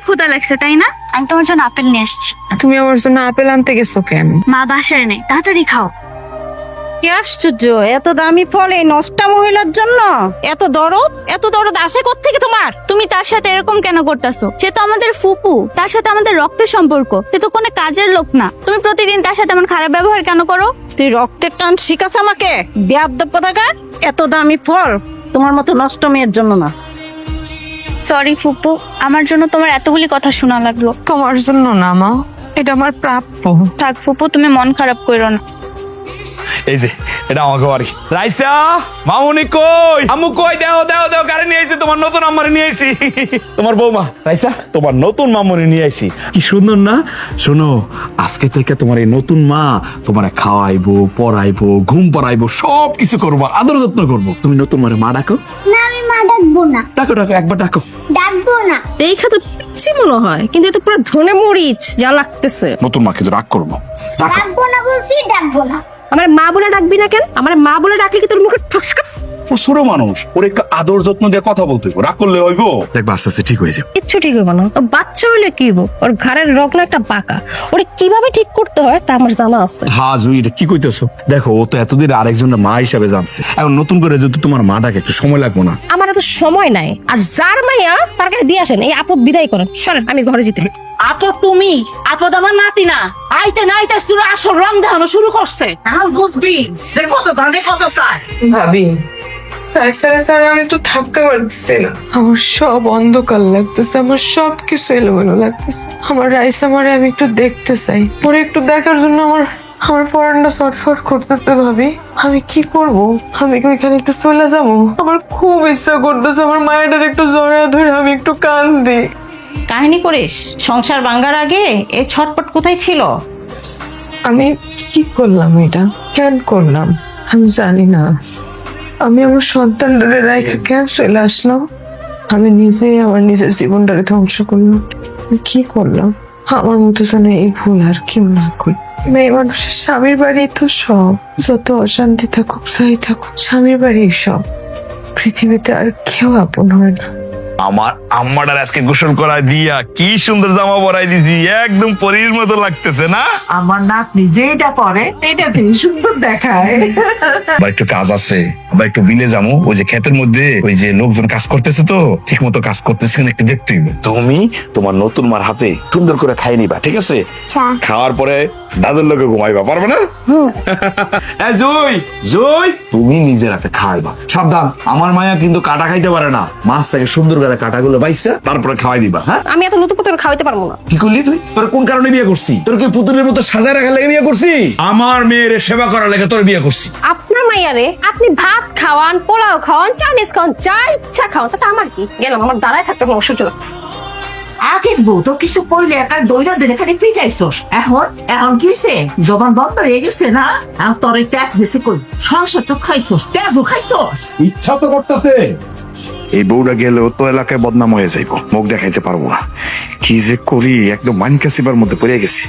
ক্ষুধা লাগছে তাই না? আমি তোমার জন্য আপেল নিয়ে আসছি। তুমি আমার জন্য আপেল আনতে গেছো কেন? মা বাসায় নেই, তাড়াতাড়ি খাও। কি আশ্চর্য, এত দামি ফল এই নষ্টা মহিলার জন্য? এত দরদ আসে কোত্থেকে তোমার? তুমি তার সাথে এরকম কেন করতেছো? সে তো আমাদের ফুপু, তার সাথে আমাদের রক্তের সম্পর্ক, সে তো কোনো কাজের লোক না। তুমি প্রতিদিন তার সাথে এমন খারাপ ব্যবহার কেন করো? তুই রক্তের টান শিখাস আমাকে? বেয়াদ্দব কোথাকার! এত দামি ফল তোমার মতো নষ্ট মেয়ের জন্য না। সরি ফুপু, আমার জন্য তোমার এতগুলি কথা শোনা লাগলো। তোমার জন্য না মা, এটা আমার প্রাপ্য। থাক ফুপু, তুমি মন খারাপ করো না। এই যে এটা আমাকে বাড়ি। রাইসা মামুনি কই, আম্মু কই? দেও দেও দেও, গাড়ি নিয়ে আইছি, তোমার নতুন আম্মারে নিয়ে আইছি। তোমার বৌমা রাইসা, তোমার নতুন মামুনি নিয়ে আইছি। কি সুন্দর না? শোনো, আজকে থেকে তোমার এই নতুন মা তোমার খাওয়াইবো, পড়াইবো, ঘুম পড়াইবো, সব কিছু করবো, আদর যত্ন করবো। তুমি নতুন মারে মা ডাকো। না আমি মা ডাকবো না। ডাকো ডাকো, একবার ডাকো। ডাকবো না। দেখা তো পিচ্ছি মনে হয়, কিন্তু এত পুরো ধনে মরিচ যা লাগতেছে। নতুন মাকে তো রাগ করবো। ডাকো। ডাকবো না বলছি, ডাকবো না। আমার মা বলে ডাকবি না কেন? আমার মা বলে ডাকলে কি তোর মুখে ঠসকা? ও ছোট মানুষ, ওর একটু আদর যত্ন দিয়ে কথা বলতে হইব, রাগ করলে হইব? দেখবা আস্তে আস্তে ঠিক হয়ে যাবে। কিচ্ছু ঠিক হবে না। ও বাচ্চা হইলে কি হইব? ওর ঘাড়ের রগ না একটা বাঁকা, ওরে কিভাবে ঠিক করতে হয় তা আমার জানা আছে। হ্যাঁ জুই, এটা কি কইতেছো? দেখো, ও তো এতদিন আরেকজনের মা হিসাবে জানছে, এখন নতুন করে যদি তোমার মাটাকে একটু সময় লাগবো না? আমার এত সময় নাই। আর যার মাইয়া তার কাছে দিয়ে আসেন, এই আপদ বিদায় করেন। সরেন, আমি ঘরে যেতে। আপদ তুমি? আপদ আমার নাতি না। আইতে নাইতে শুরু আসল রং দেখানো শুরু করছে। এখন বুঝবি যে কত ধানে কত চায়। ভাবি, স্যার আমি তো থাকতে পারতেছি না। আমার সব অন্ধকার লাগতেছে, আমার সব কিছু এলোমেলো লাগতেছে। আমার রাইসা মারে আমি একটু দেখতে চাই, ওরে একটু দেখার জন্য আমার পরানটা ছটফট করতেছে। ভাবি, আমি কি করব? আমি কি ওইখানে একটু চলে যাবো? আমার খুব ইচ্ছা করতেছে আমার মায়ের একটু জড়া ধরে আমি একটু কান্দি। কাহিনী করিস? সংসার ভাঙার আগে এই ছটপট কোথায় ছিল? আমি কি করলাম? এটা কেন করলাম আমি জানি না। আমি আমার সন্তানটারে রাইখা কেন চলে আসলাম? আমি নিজেই আমার নিজের জীবনটারে ধ্বংস করলাম। আমি কি করলাম? আমার মতো যেন এই ভুল আর কেউ না করি। মেয়ে মানুষের স্বামীর বাড়ি তো সব, যত অশান্তি থাকুক যাই থাকুক, স্বামীর বাড়ি সব। পৃথিবীতে আর কেউ আপন হয় না। আমার আম্মাটার আজকে গোসল করায় দিয়া কি সুন্দর জামা পরাই দিছি, একদম পরীর মতো লাগতেছে না? আমার নাতনি যেটা পরে এটা তিনি সুন্দর দেখায়। আবার একটু কাজ আছে, আবার একটু বিলে যাবো। ওই যে ক্ষেতের মধ্যে ওই যে লোকজন কাজ করতেছে, তো ঠিক মতো কাজ করতেছে কিনা একটু দেখতে হইবে। তুমি তোমার নতুন মার হাতে সুন্দর করে খাই নিবা, ঠিক আছে? খাওয়ার পরে দাদুর লোকে ঘুমাইবা, পারবে না? জয় জয়, তুমি নিজের হাতে খাওয়াইবা। সাবধান, আমার মায়া কিন্তু কাটা খাইতে পারে না। মাছ থেকে সুন্দর করে কাটাগুলো বাইসা তারপরে খাওয়াই দিবা। হ্যাঁ, আমি এত নতুন পুতুল খাওয়াইতে পারবো না। কি করলি তুই? তোর কোন কারণে বিয়ে করছি? তোর কি পুতুলের মতো সাজায় রাখার লেগে বিয়ে করছি? আমার মেয়ের সেবা করার লেগে তোর বিয়ে করছি। আপনার মাইয়ারে আপনি ভাত খাওয়ান, পোলাও খাওয়ান, চাইনিজ খাওয়ান, যা ইচ্ছা খাওয়ান, তাতে আমার কি? গেলাম, আমার দাঁড়ায় থাকতে কোনো অসহ্য লাগছে। আগের বউ তো কিছু করলে একটা দৈন্য দিনে খালি পিটাইছস। এখন কিসে জবান বন্ধ হয়ে গেছে না? এখন তোর এই তেজ বেশি কই, সংসার তো খাইছস, তেজও খাইছস। ইচ্ছা তো করতেছে। এই বউটা গেলেও তো এলাকায় বদনাম হয়ে যাইব, মুখ দেখাইতে পারবো না। কি যে করি, একদম মানকাসিবার মধ্যে পড়ে গেছি।